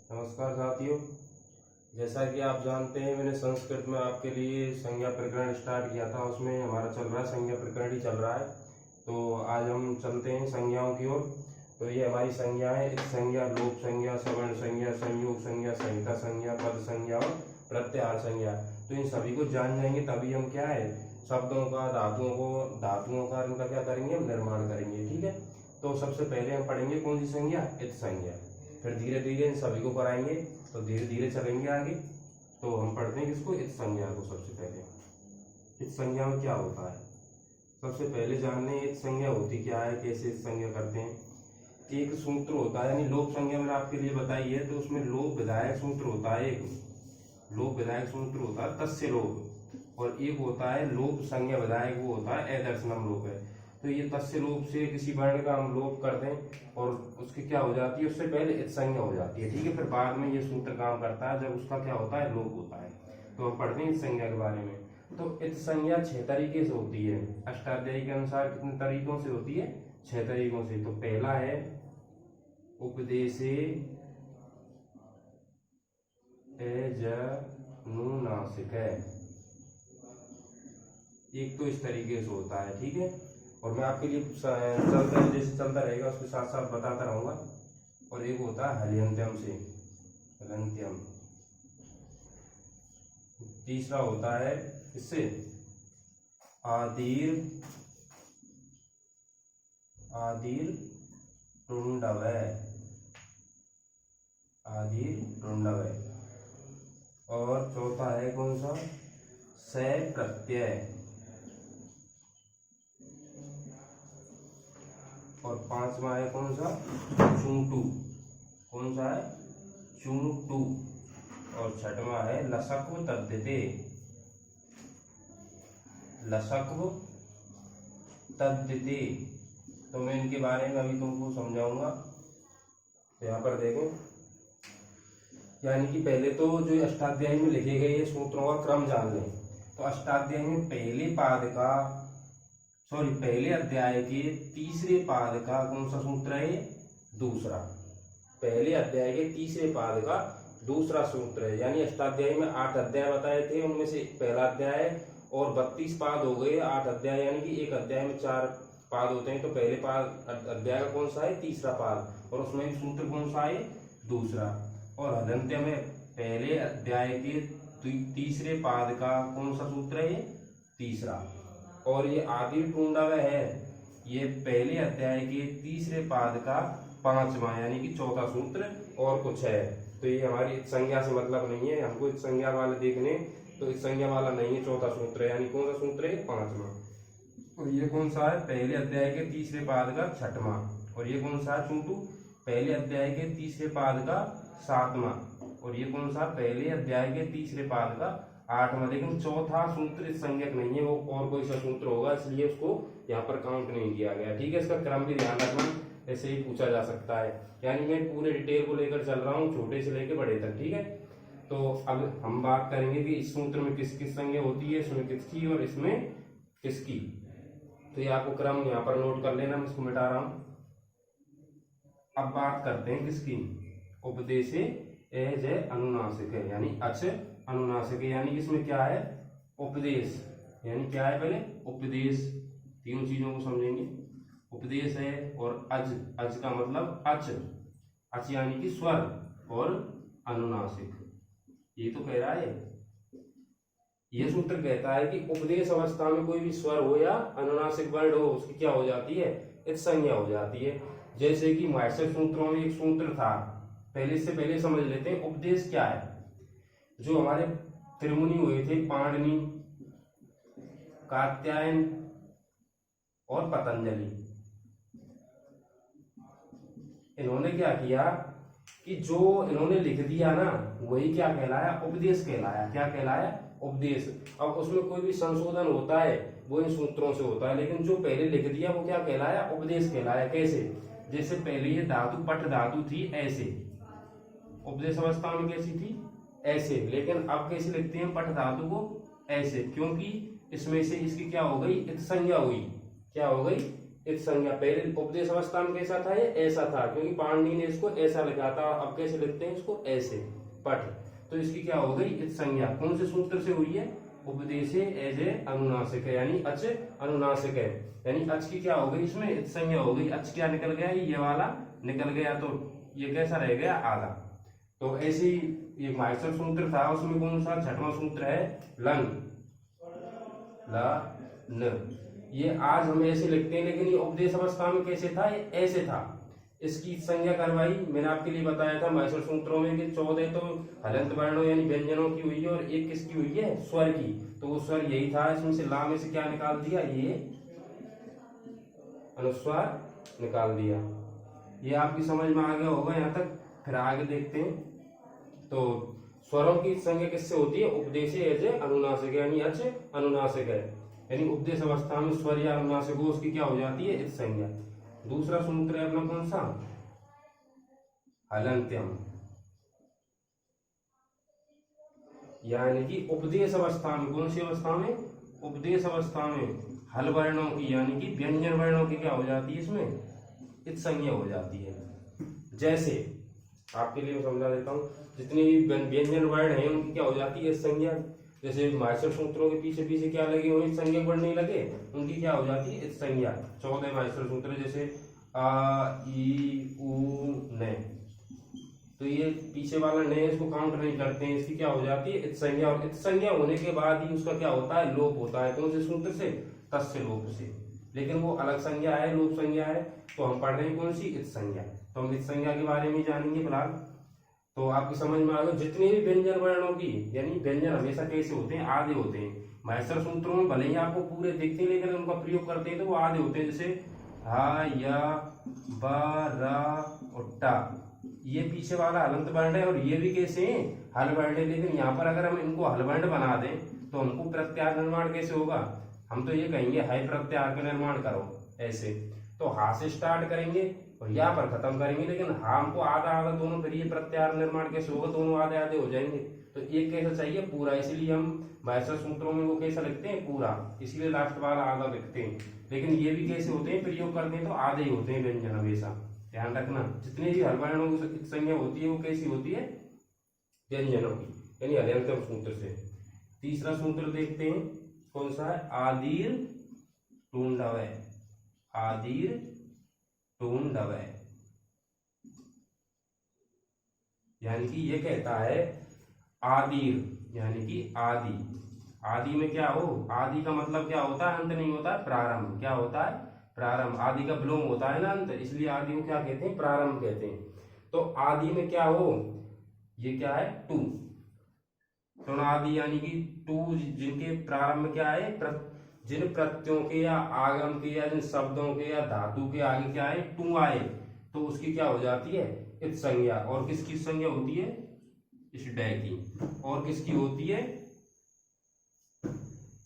नमस्कार साथियों। जैसा कि आप जानते हैं, मैंने संस्कृत में आपके लिए संज्ञा प्रकरण स्टार्ट किया था। उसमें हमारा चल रहा है, संज्ञा प्रकरण ही चल रहा है। तो आज हम चलते हैं संज्ञाओं की ओर। तो ये हमारी संज्ञा है: इत संज्ञा, लोप संज्ञा, सवर्ण संज्ञा, संयोग संज्ञा, संहिता संज्ञा, पद संज्ञा और प्रत्याहार संज्ञा। तो इन सभी को जान जाएंगे तभी हम क्या है, शब्दों का, धातुओं का इनका क्या करेंगे, हम निर्माण करेंगे। ठीक है। तो सबसे पहले हम पढ़ेंगे कौन सी संज्ञा, इत संज्ञा। फिर धीरे धीरे इन सभी को कराएंगे, तो धीरे धीरे चलेंगे आगे। तो हम पढ़ते हैं किसको, इत संज्ञा को। सबसे पहले इत संज्ञा में क्या होता है, सबसे पहले जानने इत संज्ञा होती क्या है, कैसे इत संज्ञा करते हैं। एक सूत्र होता है, यानी लोप संज्ञा मैंने आपके लिए बताई है, तो उसमें लोप विधायक सूत्र होता है। एक लोप विधायक सूत्र होता है तस्य लोप, और एक होता है लोप संज्ञा विधायक, वो होता है अदर्शनम लोप है। तो ये तस्य लोप से किसी वर्ण का हम लोप कर दें और उसकी क्या हो जाती है, उससे पहले इत संज्ञा हो जाती है। ठीक है। फिर बाद में ये सूत्र काम करता है जब उसका क्या होता है, लोप होता है। तो हम पढ़ते हैं इत संज्ञा के बारे में। तो इत संज्ञा 6 तरीके से होती है। अष्टाध्यायी के अनुसार कितने तरीकों से होती है, 6 तरीकों से। तो पहला है उपदेशे एजनुनासिक, एक तो इस तरीके से होता है। ठीक है। और मैं आपके लिए चलता जैसे चलता रहेगा उसके साथ साथ बताता रहूंगा। और एक होता है हल्यंत्यम से, हल्यंत्यम। तीसरा होता है इससे आदिर आदिर टुंडवय, आदिर टुंडवय। और चौथा है कौन सा, से प्रत्यय। और पांचवा है कौन सा, चूंटू। कौन सा है, चूंटू। और छठवां है लसक्व तद्धिते, लसक्व तद्धिते। तो मैं इनके बारे में अभी तुमको समझाऊंगा। तो यहाँ पर देखें, यानी कि पहले तो जो अष्टाध्यायी में लिखे गए सूत्रों का क्रम जान लें। तो अष्टाध्यायी में पहले अध्याय के तीसरे पाद का कौन सा सूत्र है, दूसरा। पहले अध्याय के तीसरे पाद का दूसरा सूत्र है। यानी अष्टाध्यायी में 8 अध्याय बताए थे, उनमें से पहला अध्याय और 32 पाद हो गए 8 अध्याय, यानी कि एक अध्याय में 4 पाद होते हैं। तो पहले पाद अध्याय का कौन सा है, तीसरा पाद, और उसमें सूत्र कौन सा है, दूसरा। और हलंत्य में पहले अध्याय के तीसरे पाद का कौन सा सूत्र है, तीसरा। और ये आदि टुंडवय है, ये पहले अध्याय के तीसरे पाद का 5वां यानी कि चौथा सूत्र और कुछ है। तो ये हमारी इत संज्ञा से मतलब नहीं है, हमको इत संज्ञा वाले देखने। तो इत संज्ञा वाला नहीं है, चौथा सूत्र है, यानी कौन सा सूत्र है, 5वां। और ये कौन सा है, पहले अध्याय के तीसरे पाद का 6वां। और ये कौन सा है, चूंटू, पहले अध्याय के तीसरे पाद का 7वां। और ये कौन सा, पहले अध्याय के तीसरे पाद का 8वां। लेकिन चौथा सूत्र इस संज्ञक नहीं है, वो और कोई सा सूत्र होगा, इसलिए उसको यहाँ पर काउंट नहीं किया गया। ठीक है। इसका क्रम भी ध्यान रखना, ऐसे ही पूछा जा सकता है। यानी मैं पूरे डिटेल को लेकर चल रहा हूँ, छोटे से लेकर बड़े तक। ठीक है। तो अब हम बात करेंगे कि इस सूत्र में किस किस संज्ञा होती है, इसमें किसकी और इसमें किसकी। तो ये आपको क्रम यहाँ पर नोट कर लेना, मैं इसको मिटा रहा हूँ। अब बात करते हैं किसकी, उपदेशे एज अनुनासिक है, यानी अच अनुनासिक है। यानी इसमें क्या है, उपदेश, यानी क्या है, पहले उपदेश, तीनों चीजों को समझेंगे। उपदेश है, और अज का मतलब अच यानी कि स्वर, और अनुनासिक। ये तो कह रहा है, ये सूत्र कहता है कि उपदेश अवस्था में कोई भी स्वर हो या अनुनासिक वर्ण हो, उसकी क्या हो जाती है, इत संज्ञा हो जाती है। जैसे कि मार्शल सूत्रों में एक सूत्र था, इससे पहले समझ लेते हैं उपदेश क्या है। जो हमारे त्रिमुनि हुए थे, पाणिनि, कात्यायन और पतंजलि, इन्होंने क्या किया कि जो इन्होंने लिख दिया ना, वही क्या कहलाया, उपदेश कहलाया। क्या कहलाया, उपदेश। अब उसमें कोई भी संशोधन होता है वो इन सूत्रों से होता है, लेकिन जो पहले लिख दिया वो क्या कहलाया, उपदेश कहलाया। कैसे, जैसे पहले ये धातु पट धातु थी ऐसे, उपदेश अवस्था में कैसी थी, ऐसे। लेकिन अब कैसे लिखते हैं पट धातु को, ऐसे, क्योंकि इसमें से इसकी क्या हो गई, इत संज्ञा हुई। क्या हो गई, इत संज्ञा। पहले उपदेश अवस्था में कैसा था, ये ऐसा था, क्योंकि पाणिनि ने इसको ऐसा लिखा था। अब कैसे लिखते हैं इसको, ऐसे पठ। तो इसकी क्या हो गई, इत संज्ञा। कौन से सूत्र से हुई है, उपदेशे एजे अनुनासिक है, यानी अच अनुनासिक है, यानी अच की क्या हो गई, इसमें इत संज्ञा हो गई। अच क्या निकल गया, ये वाला निकल गया, तो ये कैसा रह गया, आधा। तो ऐसी ये माहेश्वर सूत्र था, उसमें कौन सा छठवां सूत्र है, लन न। ये आज हम ऐसे लिखते हैं, लेकिन ये उपदेश अवस्था में कैसे था, ये ऐसे था। इसकी संज्ञा करवाई मैंने आपके लिए बताया था माहेश्वर सूत्रों में कि 14 तो हलंत वर्णों यानी व्यंजनों की हुई है और एक किसकी हुई है, स्वर की। तो वो स्वर यही था, इसमें से ला में से क्या निकाल दिया, ये अनुस्वार निकाल दिया। ये आपकी समझ में आ गया होगा यहाँ तक। फिर आगे देखते हैं। तो स्वरों की संज्ञा किससे होती है, उपदेशे एजे अनुनासिक, यानी अच अनुनासिक है, यानी उपदेश अवस्था में स्वर या अनुनासिक हो, उसकी क्या हो जाती है, इत संज्ञा। दूसरा सूत्र है अपना कौन सा, हलंत्यम, यानी कि उपदेश अवस्था में, कौन सी अवस्था में, उपदेश अवस्था में हल वर्णों की यानी कि व्यंजन वर्णों की क्या हो जाती है, इसमें इत संज्ञा हो जाती है। जैसे आपके लिए मैं समझा देता हूँ, जितने भी व्यंजन वर्ण हैं उनकी क्या हो जाती है, इत संज्ञा। जैसे माहेश्वर सूत्रों के पीछे पीछे क्या लगे हुए, संज्ञा वर्ण नहीं लगे, उनकी क्या हो जाती है, इत संज्ञा। 14 माहेश्वर सूत्र जैसे आ ई उ न, तो ये पीछे वाला न इसको काउंट नहीं करते हैं, इसकी क्या हो जाती है, इत संज्ञा। और इत संज्ञा होने के बाद ही उसका क्या होता है, लोप होता है। कौन से सूत्र से, तस्य लोप से। लेकिन वो अलग संज्ञा है, लोप संज्ञा है। तो हम पढ़ रहे हैं कौन सी, इत संज्ञा। तो हम इत संज्ञा के बारे में जानेंगे फिलहाल। तो आपकी समझ में आ गया, जितने भी व्यंजन वर्णों की, यानी व्यंजन हमेशा कैसे होते हैं, आधे होते हैं। माहेश्वर सूत्रों में भले ही आपको पूरे दिखते हैं, लेकिन उनका प्रयोग करते हैं तो वो आधे होते हैं। जैसे हा, या, बा, रा और टा, ये पीछे वाला हलंत वर्ण है, और ये भी कैसे हैं, हल वर्ण है। लेकिन यहाँ पर अगर हम इनको हल वर्ण बना दें तो हमको प्रत्याहार निर्माण कैसे होगा, हम तो ये कहेंगे हाई प्रत्याहार का निर्माण करो, ऐसे। तो हा से स्टार्ट करेंगे और यहाँ पर खत्म करेंगे, लेकिन हा हमको आधा आधा दोनों, फिर ये प्रत्याहार निर्माण कैसे होगा, दोनों आधे आधे हो जाएंगे। तो एक कैसा चाहिए, पूरा, इसीलिए हम माहेश्वर सूत्रों में वो कैसा लिखते हैं, पूरा, इसीलिए लास्ट वाला आधा लिखते हैं। लेकिन ये भी कैसे होते हैं, प्रयोग करते हैं तो आधे ही होते हैं व्यंजन, हमेशा ध्यान रखना। जितने भी हल वर्णों की संज्ञा होती है वो कैसी होती है, व्यंजनों की, यानी हलंत्यम सूत्र से। तीसरा सूत्र देखते हैं कौन सा है, आदीर टूंडवय, आदीर टूंडवय, यानी कि ये कहता है आदीर यानी कि आदि। आदि में क्या हो, आदि का मतलब क्या होता है, अंत नहीं होता है, प्रारंभ। क्या होता है, प्रारंभ। आदि का विलोम होता है ना अंत, इसलिए आदि को क्या कहते हैं, प्रारंभ कहते हैं। तो आदि में क्या हो, ये क्या है, टू। टुनादि यानी कि टू, जिनके प्रारंभ में क्या है, जिन प्रत्ययों के या आगम के या जिन शब्दों के या धातु के आगे क्या है, टू आए, तो उसकी क्या हो जाती है, इत संज्ञा। और किसकी संज्ञा होती है, इस डे की। और किसकी होती है,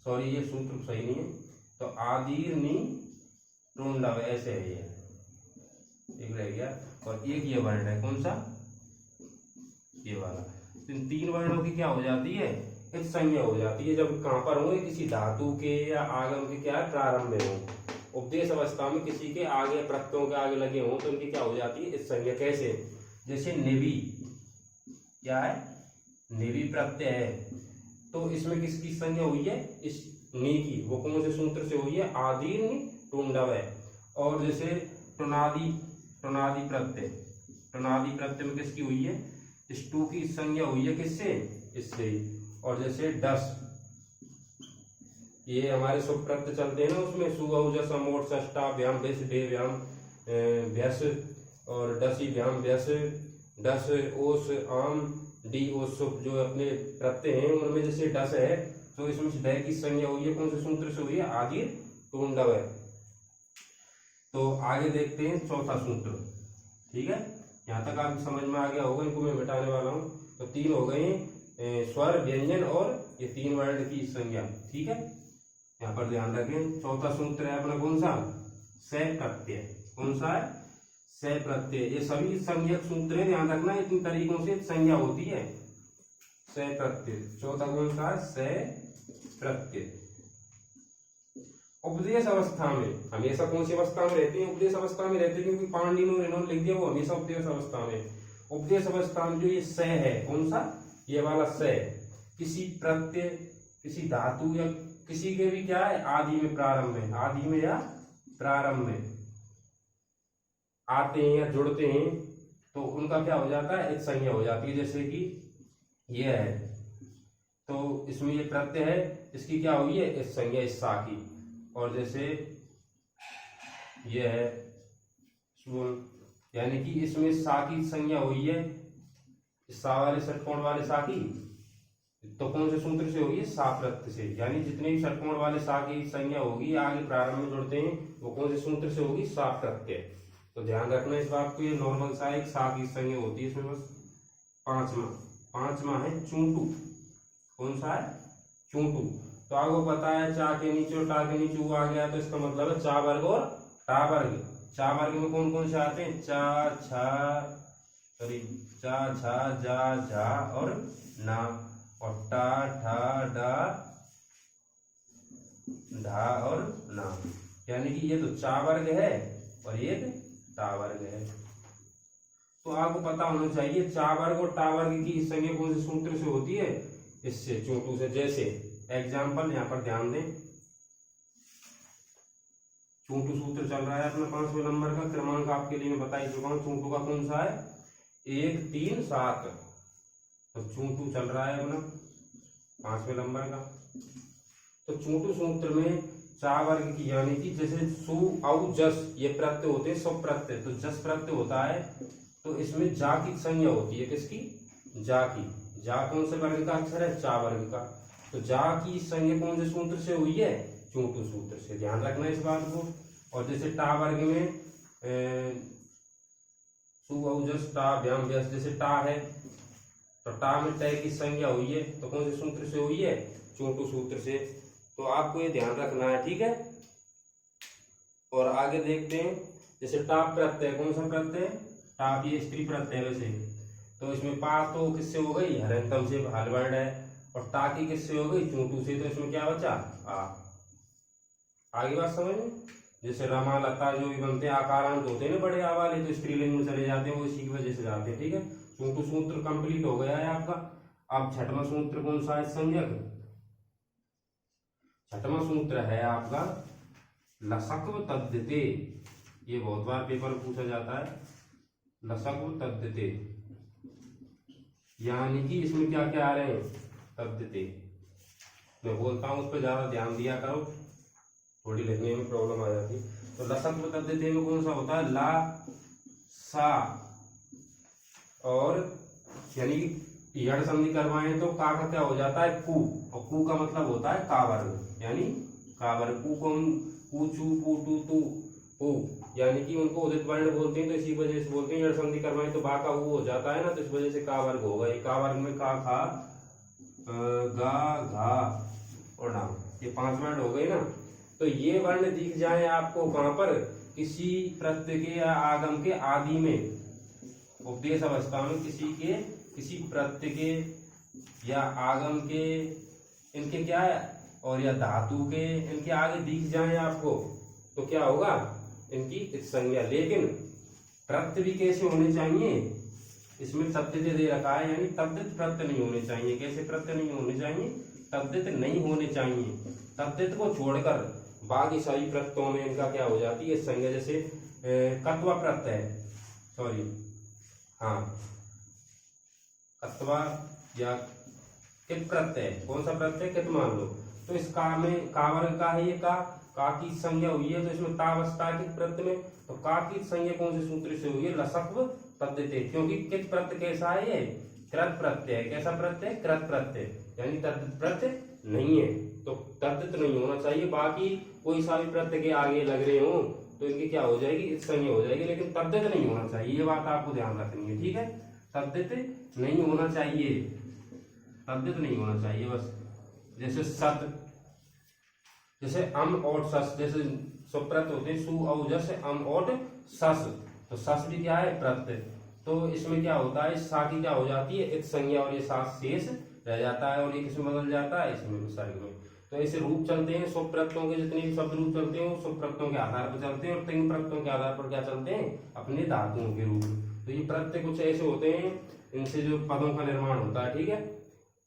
सॉरी ये सूत्र सही नहीं है, तो आदीर्नि टूंडव, ऐसे है ये, एक रह गया। और एक ये वर्ण है, कौन सा, ये वाला। इन तीन वर्णों की क्या हो जाती है, इत संज्ञा हो जाती है। जब कहां पर होंगे, किसी धातु के या आगम के क्या है, प्रारंभ में हो, उपदेश अवस्था में किसी के आगे प्रत्ययों के आगे लगे हों, तो उनकी क्या हो जाती है, इत संज्ञा। कैसे, जैसे निवि, क्या है, निवि प्रत्यय है, तो इसमें किसकी संज्ञा हुई है, इस नी की। वो कौन से सूत्र से हुई है, आदीर्नि टूंडवय। और जैसे टुनादि, टुनादि प्रत्यय, टुनादि प्रत्यय में किसकी हुई है, इस टू की संज्ञा हुई है, किससे, इससे। और जैसे डस, ये हमारे शुभ प्रत्यय चलते हैं ना, उसमें सुअजस अमोट षष्टा व्याम व्यस डे व्याम व्यस, और डसी व्याम व्यस डस ओस आम डी ओस सुप, जो अपने प्रत्यय हैं उनमें जैसे डस है, तो इसमें डे की संज्ञा हुई है, कौन से सूत्र से हुई है, आदि टूंडवय। तो आगे देखते हैं चौथा सूत्र, ठीक है। यहाँ तक आपको समझ में आ गया होगा, इनको मैं मिटाने वाला हूँ। तो तीन हो गए स्वर, व्यंजन और ये तीन वर्ण की संज्ञा, ठीक है। यहाँ पर ध्यान रखें, चौथा सूत्र है अपना कौन सा, से प्रत्यय। कौन सा है, से प्रत्यय। ये सभी संज्ञक सूत्र है, ध्यान रखना, इतनी तरीकों से संज्ञा होती है, से प्रत्यय। चौथा कौन सा है, से प्रत्यय। उपदेश अवस्था में हमेशा कौन सी अवस्था में रहते हैं? उपदेश अवस्था में रहते हैं, क्योंकि पाणिनि ने इन्होंने लिख दिया वो हमेशा उपदेश अवस्था में। उपदेश अवस्था में जो ये स है, कौन सा? ये वाला स, किसी प्रत्यय, किसी धातु या किसी के भी क्या है? आदि में, प्रारंभ में, आदि में या प्रारंभ में आते हैं या जुड़ते हैं तो उनका क्या हो जाता है? एक संज्ञा हो जाती है। जैसे कि ये है तो इसमें ये प्रत्यय है, इसकी क्या हुई है? इस संज्ञा, इस सा की। और जैसे ये है सुन, यानी कि इसमें सा की संज्ञा हुई है, इस सा वाले षटकोण वाले सा की, तो कौन से सूत्र से होगी? सा प्रत्यय से। यानी जितने भी षटकोण वाले सा की संज्ञा होगी आगे प्रारंभ में जुड़ते हैं वो कौन से सूत्र से होगी? सा प्रत्यय। तो ध्यान रखना इस बात को, ये नॉर्मल सा एक सा की संज्ञा होती है। इसमें बस पांचवा है चूंटू। कौन सा है? चूंटू। तो आपको पता है चा के नीचे और टा के नीचे वो आ गया, तो इसका मतलब है चा वर्ग और टा वर्ग। चा वर्ग में कौन कौन से आते हैं? चा, छा, सॉरी, चा, छा, जा, झा और ना, और टा, ठा, डा, ढा और ना। यानी कि ये तो चा वर्ग है और एक टा वर्ग है। तो आपको पता होना चाहिए चा वर्ग और टा वर्ग की संज्ञा कौन से सूत्र से होती है? इससे, चूंटू से। जैसे एग्जाम्पल यहाँ पर ध्यान दें, चूंटू सूत्र चल रहा है अपना 5वें नंबर का, क्रमांक आपके लिए मैं बता ही चुका हूँ। चूंटू का कौन सा है? 1, 3, 7। तो चूंटू चल रहा है अपना 5वें नंबर का। तो चूंटू सूत्र में चा वर्ग की, यानी कि जैसे सु औ जस ये प्रत्यय होते हैं, सब प्रत्यय। तो जस प्रत्यय होता है तो इसमें जा की संज्ञा होती है। किसकी? जा की। जा कौन से वर्ग का अक्षर है? चा वर्ग का। तो जा की संज्ञा कौन से सूत्र से हुई है? चूंटू सूत्र से। ध्यान रखना इस बात को। और जैसे टा वर्ग में सु औ जस टा व्याम व्यस, जैसे टा है तो टा में तय की संज्ञा हुई है, तो कौन से सूत्र से हुई है? चूंटू सूत्र से। तो आपको ये ध्यान रखना है, ठीक है। और आगे देखते हैं, जैसे टाप प्रत्यय, कौन सा प्रत्यय? टाप, ये स्त्री प्रत्यय वैसे। तो इसमें पा तो किससे हो गई? हरंतम से, हलवर्ड है। और टा की किससे हो गई? चूंटू से। तो इसमें क्या बचा? आ। आगे बात समझ में? जैसे रमा, लता जो भी बनते हैं आकारांत होते हैं ना बड़े आ वाले, तो स्त्रीलिंग में चले जाते हैं, वो इसी की वजह से जाते हैं, ठीक है। चूंटू सूत्र कंप्लीट हो गया है आपका। अब छठवां सूत्र कौन सा है? संज्ञक। छठवां सूत्र है आपका लसक्व तद्धिते। ये बहुत बार पेपर पूछा जाता है, लसक्व तद्धिते। यानी कि इसमें क्या क्या आ रहे हैं? तद्धिते। मैं बोलता हूं उस पर ज्यादा ध्यान दिया करो, थोड़ी लिखने में प्रॉब्लम आ जाती है। तो लसक्व तद्धिते में कौन सा होता है? ला, सा और यानी यड़ संधि करवाएं तो का क्या हो जाता है? कु। और कु का मतलब होता है का वर्ग, यानी का वर्ग। कु को हम कु, चू, पू, टू, तू, उ, यानी कि उनको उदित वर्ण बोलते हैं, तो इसी वजह से बोलते हैं। यड़ संधि करवाएं तो बा का उ हो जाता है ना, तो इस वजह से का वर्ग होगा। ये का वर्ग में का, खा, गा, घा और ना, ये 5 वर्ण हो गए ना। तो ये वर्ण दिख जाए आपको कहां पर? किसी प्रत्यय के या आगम के आदि में, उपदेश अवस्था में किसी प्रत्यय के या आगम के, इनके क्या है, और या धातु के इनके आगे दिख जाए आपको, तो क्या होगा? इनकी संज्ञा। लेकिन प्रत्यय भी कैसे होने चाहिए? इसमें तद्धित दे रखा है, यानी तद्धित प्रत्यय नहीं होने चाहिए। कैसे प्रत्यय नहीं होने चाहिए? तद्धित नहीं होने चाहिए। तद्धित को छोड़कर बाकी सभी प्रत्ययों में इनका क्या हो जाती है? संज्ञा। जैसे कत्वा प्रत्यय, सॉरी, हाँ, कत्वा या कित प्रत्यय, कौन सा प्रत्यय? कित मान लो। तो इस का में का वर्ग का है, ये का की संज्ञा हुई है, तो इसमें तावस्था कित प्रत्यय में, तो का की संज्ञा कौन से सूत्र से हुई है? लसक्व तद्धिते। क्योंकि कित प्रत्यय कैसा है? ये कृत प्रत्यय है। कैसा प्रत्यय? कृत प्रत्यय, यानी तद्धित प्रत्यय नहीं है, तो तद्धित नहीं होना चाहिए। बाकी कोई सा भी प्रत्यय के आगे लग रहे हो तो इनकी क्या हो जाएगी? संज्ञा हो जाएगी, लेकिन तद्धित नहीं होना चाहिए। ये बात आपको ध्यान रखनी है, ठीक है। तद्धित नहीं होना चाहिए, तद्धित नहीं होना चाहिए बस। जैसे सत, जैसे अम और सस, जैसे सुप्रत्यय होते हैं, सु औ जस, अम और सस। तो सस भी क्या है? प्रत्यय। तो इसमें क्या होता है? सा की क्या हो जाती है? एक संज्ञा, और ये सा शेष रह जाता है, और ये किसमें बदल जाता है? इसमें विसर्ग में। तो ऐसे रूप चलते हैं, शुभ प्रत्ययों के जितने भी शब्द रूप चलते हैं वो शुभ प्रत्ययों के आधार पर चलते हैं, और तिंग प्रत्ययों के आधार पर क्या चलते हैं, अपने धातुओं के रूप। तो ये प्रत्यय कुछ ऐसे होते हैं, इनसे जो पदों का निर्माण होता है, ठीक है।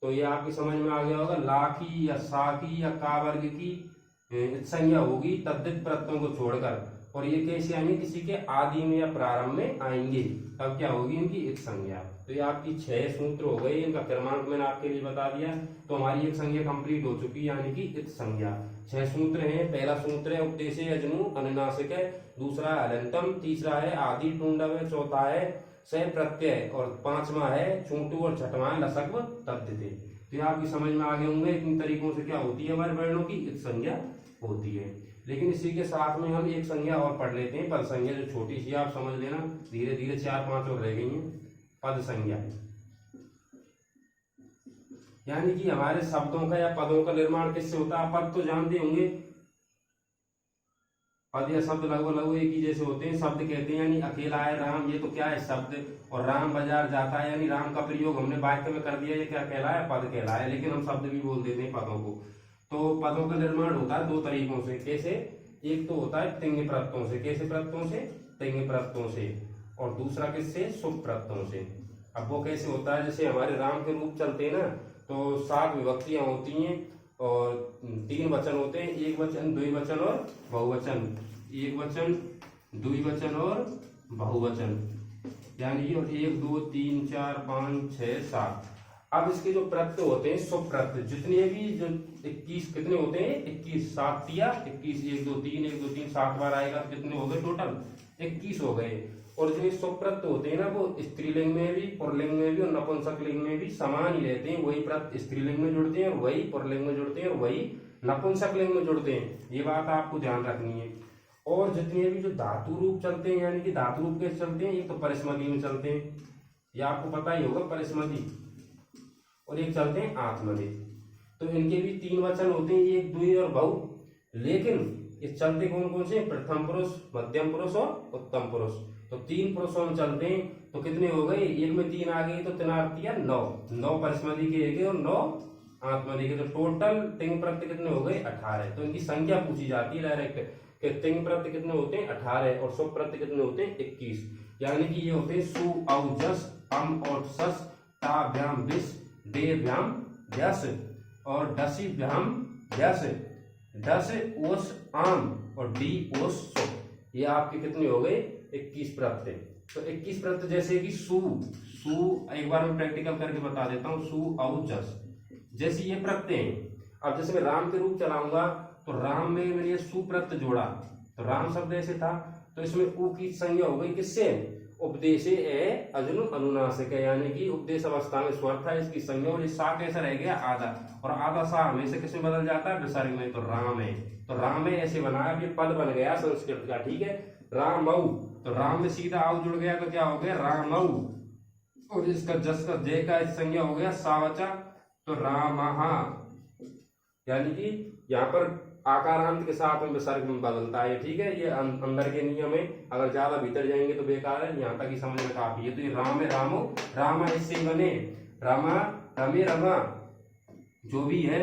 तो ये आपकी समझ में आ गया होगा। ला की या सा की या का वर्ग की संज्ञा होगी तद्धित प्रत्ययों को छोड़कर, और ये कैसे आएंगे, किसी के आदि में या प्रारंभ में आएंगे, तब क्या होगी इनकी एक संज्ञा। तो ये आपकी 6 सूत्र हो गए, इनका क्रमांक मैंने आपके लिए बता दिया। तो हमारी एक संज्ञा कंप्लीट हो चुकी है, यानी कि एक संज्ञा। 6 सूत्र हैं। पहला सूत्र है उपदेशे अजनु अनुनासिक है, दूसरा है हलंतम, तीसरा है आदि टुंडव है, चौथा है सह प्रत्यय, और 5वां है चूंटू, और 6वां है लसक्व तद्धिते। तो ये आपकी समझ में आ गए होंगे इन तरीकों से क्या होती है हमारे वर्णों की एक संज्ञा होती है। लेकिन इसी के साथ में हम एक संज्ञा और पढ़ लेते हैं, पद संज्ञा, जो छोटी सी आप समझ लेना, धीरे धीरे 4-5 और रह गई हैं। पद संज्ञा यानी कि हमारे शब्दों का या पदों का निर्माण किससे होता है। पद तो जानते होंगे, पद या शब्द लगभग एक ही जैसे होते हैं। शब्द कहते हैं यानी अकेला है राम, ये तो क्या है शब्द, और राम बाजार जाता है यानी राम का प्रयोग हमने वाक्य में कर दिया, ये क्या कहलाया, पद कहलाया। लेकिन हम शब्द भी बोल देते हैं पदों को। तो पदों का निर्माण होता है 2 तरीकों से। कैसे, एक तो होता है तिंग प्रत्ययों से। कैसे प्रत्ययों से, तिंग प्रत्ययों से, और दूसरा किससे, शुभ प्रत्ययों से। अब वो कैसे होता है, जैसे हमारे राम के रूप चलते हैं ना, तो 7 विभक्तियां होती हैं और 3 वचन होते हैं, एक वचन, द्विवचन और बहुवचन। एक वचन, द्विवचन और बहुवचन, यानी कि 1 2 3 4 5 6 7। अब इसके जो प्रत्यय होते हैं, शुभ प्रत्यय, जितने भी जो 21 कितने होते हैं, 21, 7 या 21, 1 2 3 1 2 3 7 बार आएगा, कितने हो गए टोटल, 21 हो गए। और जो शुभ प्रत्यय होते हैं ना, वो स्त्रीलिंग में भी, पुल्लिंग में भी और नपुंसक लिंग में भी समान ही रहते हैं। वही प्रत्यय स्त्रीलिंग में जुड़ते हैं और वही पुल्लिंग में जुड़ते हैं और वही नपुंसक लिंग में जुड़ते हैं। ये बात आपको ध्यान रखनी है। और जितने भी जो धातु रूप चलते हैं, यानी कि धातु रूप कैसे चलते हैं, एक तो परिस्मृति में चलते हैं, ये आपको पता ही होगा परिस्मृति, और एक चलते हैं आत्मनेपदी। तो इनके भी 3 वचन होते हैं, एक, द्वि और बहु। लेकिन ये चलते कौन कौन से, प्रथम पुरुष, मध्यम पुरुष और उत्तम पुरुष। तो 3 पुरुषों में चलते हैं। तो कितने हो गए, एक में 3 आ गई तो 3 9 परिस्मृति के एक और 9 आत्मनेपदी के। तो टोटल तिंग प्रत्यय कितने हो गए, 18। तो इनकी संख्या पूछी जाती है डायरेक्ट कि तिंग प्रत्यय कितने होते हैं, 18, और शुभ प्रत्यय कितने होते हैं, 21। यानी कि ये होते हैं सु औ जस अम और सस ताभ्याम विस देभ्याम व्यस और डसीभ्याम व्यस डस ओस आम और डी ओस सु। ये आपके कितने हो गए, 21 प्रत्यय। तो 21 प्रत्यय जैसे कि सु, एक बार मैं प्रैक्टिकल करके बता देता हूँ। सु औ जस, जैसे ये प्रत्यय हैं। अब जैसे मैं राम के रूप चलाऊंगा तो राम में मैंने ये सु प्रत्यय जोड़ा, तो राम शब्द ऐसे था, तो इसमें उ की संज्ञा हो गई किससे, उपदेशे अजनु अनुनासिक है, यानी कि उपदेश अवस्था में स्वर था, इसकी संज्ञा। और सा कैसा रह गया, आधा, और आधा सा हमेशा किस में बदल जाता है, विसर्ग में। तो राम है, तो राम है ऐसे बना, अब ये पद बन गया संस्कृत का, ठीक है। रामौ, तो राम में सीधा आउ जुड़ गया तो क्या हो गया, रामौ। और इसका जस का जय का संज्ञा हो गया सावचा, तो रामहा, यानी कि यहाँ पर आकारांत के साथ में विसर्ग में बदलता है, ठीक है। ये अंदर के नियम है, अगर ज्यादा भीतर जाएंगे तो बेकार है, यहाँ तक ही समझ में काफी है। तो ये राम है, रामो, रामा इससे ही बने, रामा, रमे, रमा, जो भी है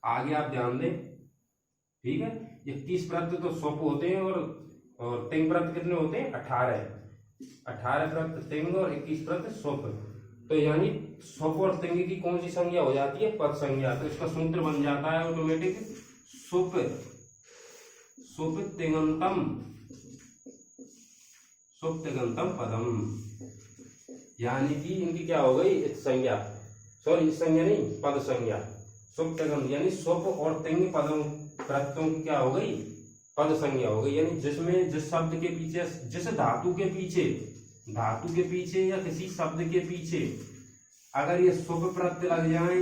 आगे आप ध्यान दें, ठीक है। 21 प्रत्यय तो स्वप होते हैं, और तिंग प्रत्यय कितने होते हैं, 18 प्रत्यय तिंग और 21 प्रत्यय स्वप। तो यानी स्वप और तिंग की कौन सी संज्ञा हो जाती है, पद संज्ञा। तो इसका सूत्र बन जाता है ऑटोमेटिक, सुप सुप तिङन्तम, सुप तिङन्तम पदम। यानी कि इनकी क्या हो गई, संज्ञा, सॉरी संज्ञा नहीं, पद संज्ञा। सुप तिङन्त यानी सुप और तिंग पदों प्रत्ययों की क्या हो गई, पद संज्ञा हो गई। यानी जिसमें जिस शब्द के पीछे, जिस धातु के पीछे या किसी शब्द के पीछे अगर ये सुप प्रत्यय लग जाए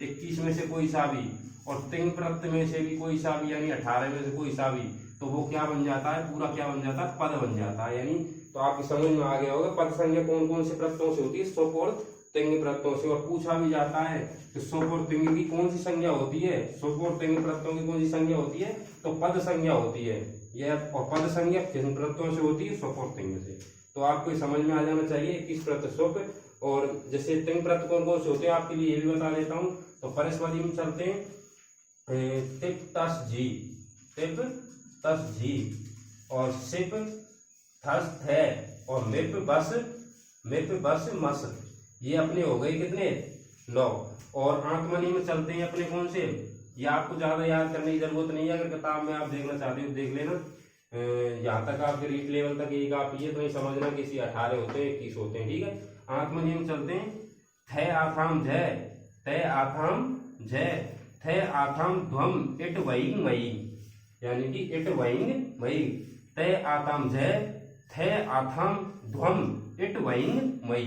21 में से कोई सा भी, और तिंग प्रत्यय में से भी कोई सा भी, यानी 18 में से कोई सा भी, तो वो क्या बन जाता है, पूरा क्या बन जाता है, पद बन जाता है। यानी तो आपकी समझ में आ गया होगा पद संज्ञा कौन कौन से प्रत्ययों से होती है, सुप और तिंग प्रत्ययों से। और पूछा भी जाता है कि सुप और तिंग की कौन सी संज्ञा होती है, सुप और तिंग प्रत्ययों की कौन सी संज्ञा होती है, तो पद संज्ञा होती है यह। और पद संज्ञा किन प्रत्ययों से होती है, सुप और तिंग से। तो आपको समझ में आ जाना चाहिए 21 प्रत्यय सुप, और जैसे तिंग प्रत्यय कौन कौन से होते हैं आपके लिए ये भी बता देता हूँ। तो परिस्मृति में चलते हैं टिप तस जी, टिप तस जी, और सिप थस थे, और मिप बस मस। ये अपने हो गए कितने 9। और आंकमनी में चलते हैं अपने कौन से, ये आपको ज्यादा याद करने की जरूरत नहीं है, अगर किताब में आप देखना चाहते हो देख लेना। यहाँ तक आपके रीट लेवल तक एक आप ये तो नहीं समझना किसी 18 होते हैं 21 होते हैं, ठीक है। आंकमनी में चलते हैं, थे आथाम जय, ते आथाम जय, थे आथाम ध्वम इट वही मई, यानी कि इट वही मई, ते आथाम जय, थे आथाम ध्वम इट वही मई।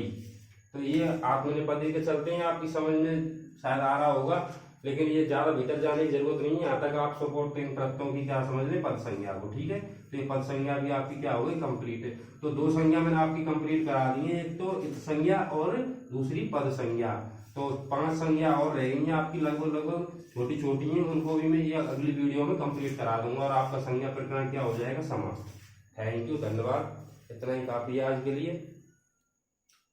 तो ये आत्मने पद के चलते हैं, आपकी समझ में शायद आ रहा होगा, लेकिन ये ज्यादा भीतर जाने की जरूरत नहीं है। यहाँ तक आप सपोर्ट इन प्रत्ययों की क्या समझ लें, पद संज्ञा को, ठीक है। तो ये पद संज्ञा भी आपकी क्या हो गई, कंप्लीट है। तो 2 संज्ञा मैंने आपकी कंप्लीट करा दी है, एक तो इत संज्ञा और दूसरी पद संज्ञा। तो 5 संज्ञा और रह गई हैं आपकी, लगभग छोटी छोटी हैं, उनको भी मैं ये अगली वीडियो में कंप्लीट करा दूंगा, और आपका संज्ञा प्रकरण क्या हो जाएगा, समाप्त। थैंक यू, धन्यवाद। इतना ही काफी है आज के लिए।